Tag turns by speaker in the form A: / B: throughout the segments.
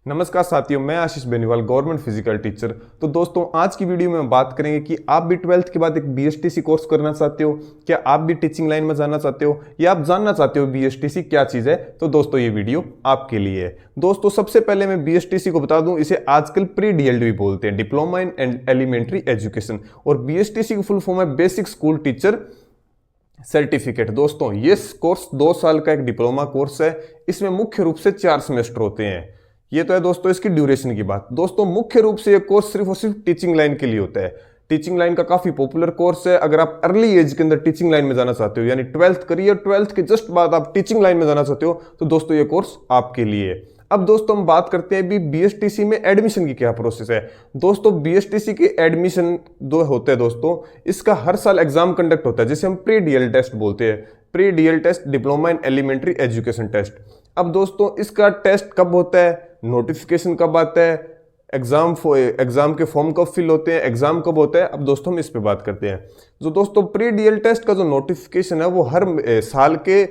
A: नमस्कार साथियों, मैं आशीष बेनीवाल, गवर्नमेंट फिजिकल टीचर। तो दोस्तों, आज की वीडियो में बात करेंगे कि आप भी 12th के बाद एक बीएसटीसी कोर्स करना चाहते हो, क्या आप भी टीचिंग लाइन में जाना चाहते हो या आप जानना चाहते हो बीएसटीसी क्या चीज़ है। तो दोस्तों, ये वीडियो आपके लिए है। दोस्तों, सबसे पहले मैं बीएसटीसी को बता दूं, इसे आजकल प्री डीएलडी भी बोलते हैं, डिप्लोमा इन एलिमेंट्री एजुकेशन, और बीएसटीसी की फुल फॉर्म है बेसिक स्कूल टीचर सर्टिफिकेट। दोस्तों, ये कोर्स 2 साल का एक डिप्लोमा कोर्स है। इसमें मुख्य रूप से 4 सेमेस्टर होते हैं। ये तो है दोस्तों इसकी ड्यूरेशन की बात। दोस्तों, मुख्य रूप से ये कोर्स सिर्फ और सिर्फ टीचिंग लाइन के लिए होता है। टीचिंग लाइन का काफी पॉपुलर कोर्स है। अगर आप अर्ली एज के अंदर टीचिंग लाइन में जाना चाहते हो, यानी 12th करियर 12th के जस्ट बाद आप टीचिंग लाइन में जाना चाहते हो, तो दोस्तों ये कोर्स आपके लिए है। अब दोस्तों, हम बात करते हैं भी बीएसटीसी में एडमिशन की क्या प्रोसेस है। दोस्तों, बीएसटीसी के एडमिशन दो होते हैं दोस्तों। इसका हर साल एग्जाम कंडक्ट होता है, जिसे हम प्री डीएल टेस्ट बोलते हैं। Pre DL test, diploma in elementary education test. अब दोस्तों, इसका टेस्ट कब होता है, नोटिफिकेशन कब आता है, एग्जाम के फॉर्म कब फिल होते हैं, एग्जाम कब होता है, अब दोस्तों हम इस पे बात करते हैं। जो दोस्तों प्री डीएल टेस्ट का जो नोटिफिकेशन है, वो हर साल के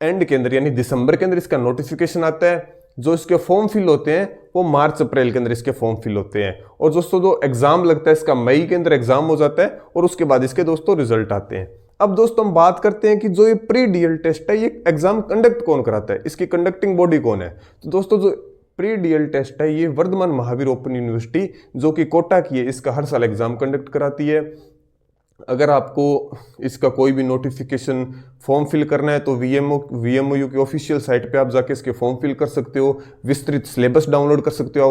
A: एंड के अंदर यानी दिसंबर के अंदर इसका नोटिफिकेशन आता है। जो इसके फॉर्म फिल होते हैं वो मार्च अप्रैल के अंदर इसके फॉर्म फिल होते हैं। और दोस्तों, जो एग्जाम लगता है इसका मई के अंदर एग्जाम हो जाता है, और उसके बाद इसके दोस्तों रिजल्ट आते हैं। अब दोस्तों, हम बात करते हैं कि जो ये प्री डीएल टेस्ट है, ये एग्जाम कंडक्ट कौन कराता है, इसकी कंडक्टिंग बॉडी कौन है। तो दोस्तों, जो प्री डीएल टेस्ट है, ये वर्धमान महावीर ओपन यूनिवर्सिटी जो कि कोटा की है, इसका हर साल एग्जाम कंडक्ट कराती है। अगर आपको इसका कोई भी नोटिफिकेशन फॉर्म फिल करना है तो वीएमओयू की ऑफिशियल साइट पे आप जाके इसके फॉर्म फिल कर सकते हो। विस्तृत सिलेबस डाउनलोड कर सकते हो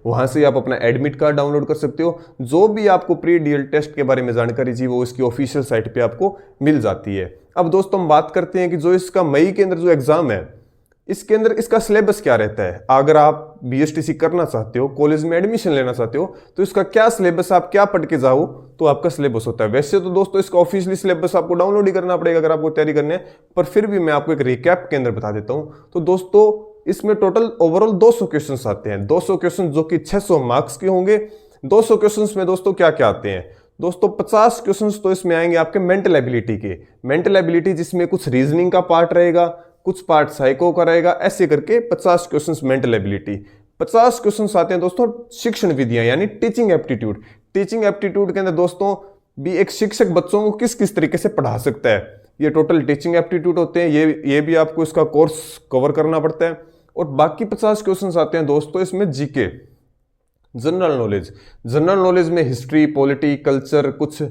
A: वहाँ से आप अपना एडमिट कार्ड डाउनलोड कर सकते हो। जो भी आपको प्री डीएल टेस्ट के बारे में जानकारी चाहिए वो इसकी ऑफिशियल साइट पे आपको मिल जाती है। अब दोस्तों, हम बात करते हैं कि जो इसका मई के अंदर जो एग्जाम है, इसके अंदर इसका सिलेबस क्या रहता है। अगर आप बीएसटीसी करना चाहते हो, कॉलेज में एडमिशन लेना चाहते हो, तो इसका क्या सिलेबस, आप क्या पढ़ के जाओ तो आपका सिलेबस होता है। वैसे तो दोस्तों, इसका ऑफिशियली सिलेबस आपको डाउनलोड ही करना पड़ेगा अगर आपको तैयारी करनी है, पर फिर भी मैं आपको एक रिकैप के अंदर बता देता हूं। तो दोस्तों, इसमें टोटल ओवरऑल 200 क्वेश्चन आते हैं। 200 क्वेश्चन जो कि 600 मार्क्स के होंगे। 200 क्वेश्चन में दोस्तों क्या क्या आते हैं। दोस्तों, 50 क्वेश्चंस तो इसमें आएंगे आपके मेंटल एबिलिटी के। मेंटल एबिलिटी जिसमें कुछ रीजनिंग का पार्ट रहेगा, कुछ पार्ट साइको का रहेगा, ऐसे करके 50 क्वेश्चंस मेंटल एबिलिटी। 50 क्वेश्चंस आते हैं दोस्तों शिक्षण विधियां यानी टीचिंग एप्टीट्यूड। टीचिंग एप्टीट्यूड के अंदर दोस्तों भी एक शिक्षक बच्चों को किस किस तरीके से पढ़ा सकता है, ये टोटल टीचिंग एप्टीट्यूड होते हैं। ये भी आपको इसका कोर्स कवर करना पड़ता है। और बाकी 50 क्वेश्चंस आते हैं दोस्तों इसमें GK, general knowledge. General knowledge में हिस्ट्री, पॉलिटी, कल्चर, कुछ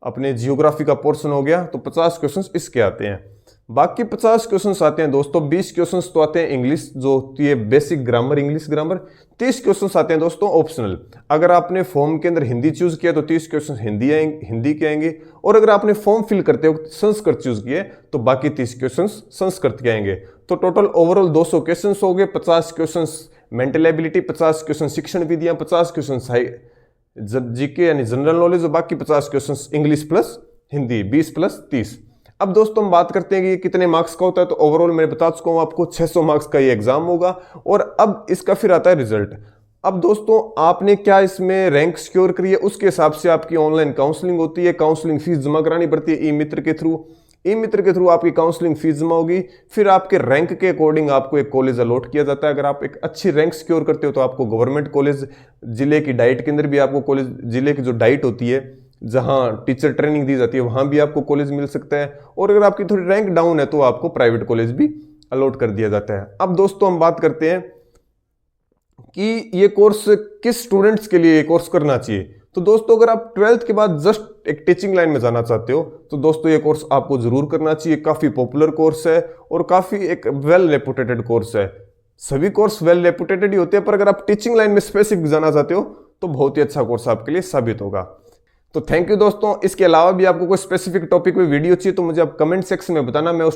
A: अपने जियोग्राफी का पोर्शन हो गया, तो 50 क्वेश्चंस इसके आते हैं। बाकी 50 क्वेश्चंस आते हैं दोस्तों, 20 क्वेश्चंस तो आते हैं इंग्लिश, जो होती है basic grammar, English grammar. 30 questions आते हैं दोस्तों ऑप्शनल। अगर आपने फॉर्म के अंदर हिंदी चूज किया तो 30 क्वेश्चंस हिंदी के आएंगे, और अगर आपने फॉर्म फिल करते हो संस्कृत चूज किए तो बाकी 30 क्वेश्चंस संस्कृत के आएंगे। तो टोटल ओवरऑल 200 क्वेश्चंस हो गए। 50 क्वेश्चंस मेंटल एबिलिटी, 50 क्वेश्चन शिक्षण विधियां, 50 क्वेश्चन जीके यानी जनरल नॉलेज, और बाकी 50 questions English plus Hindi, 20 plus 30। अब दोस्तों, हम बात करते हैं कि कितने मार्क्स का होता है। तो ओवरऑल मैं बता चुका हूं आपको 600 मार्क्स का ये एग्जाम होगा। और अब इसका फिर आता है रिजल्ट। अब दोस्तों, आपने क्या इसमें रैंक सिक्योर करी है, उसके हिसाब से आपकी ऑनलाइन काउंसलिंग होती है। काउंसलिंग फीस जमा करानी पड़ती है ई मित्र के थ्रू। ई मित्र के थ्रू आपकी काउंसलिंग फीस जमा होगी। फिर आपके रैंक के अकॉर्डिंग आपको एक कॉलेज अलॉट किया जाता है। अगर आप एक अच्छी रैंक सिक्योर करते हो तो आपको गवर्नमेंट कॉलेज, जिले की डाइट के अंदर भी आपको कॉलेज, जिले की जो डाइट होती है जहां टीचर ट्रेनिंग दी जाती है, वहां भी आपको कॉलेज मिल सकता है। और अगर आपकी थोड़ी रैंक डाउन है तो आपको प्राइवेट कॉलेज भी अलॉट कर दिया जाता है। अब दोस्तों, हम बात करते हैं कि ये कोर्स किस स्टूडेंट्स के लिए ये कोर्स करना चाहिए। तो दोस्तों, अगर आप 12th के बाद जस्ट एक टीचिंग लाइन में जाना चाहते हो तो दोस्तों ये कोर्स आपको जरूर करना चाहिए। काफी पॉपुलर कोर्स है और काफी एक वेल रेपुटेटेड कोर्स है। सभी कोर्स वेल रेपुटेटेड ही होते हैं, पर अगर आप टीचिंग लाइन में स्पेसिफिक जाना चाहते हो तो बहुत ही अच्छा कोर्स आपके लिए साबित होगा। तो थैंक यू दोस्तों। इसके अलावा भी आपको कोई स्पेसिफिक टॉपिक में वीडियो चाहिए तो मुझे आप कमेंट सेक्शन में बताना, मैं उस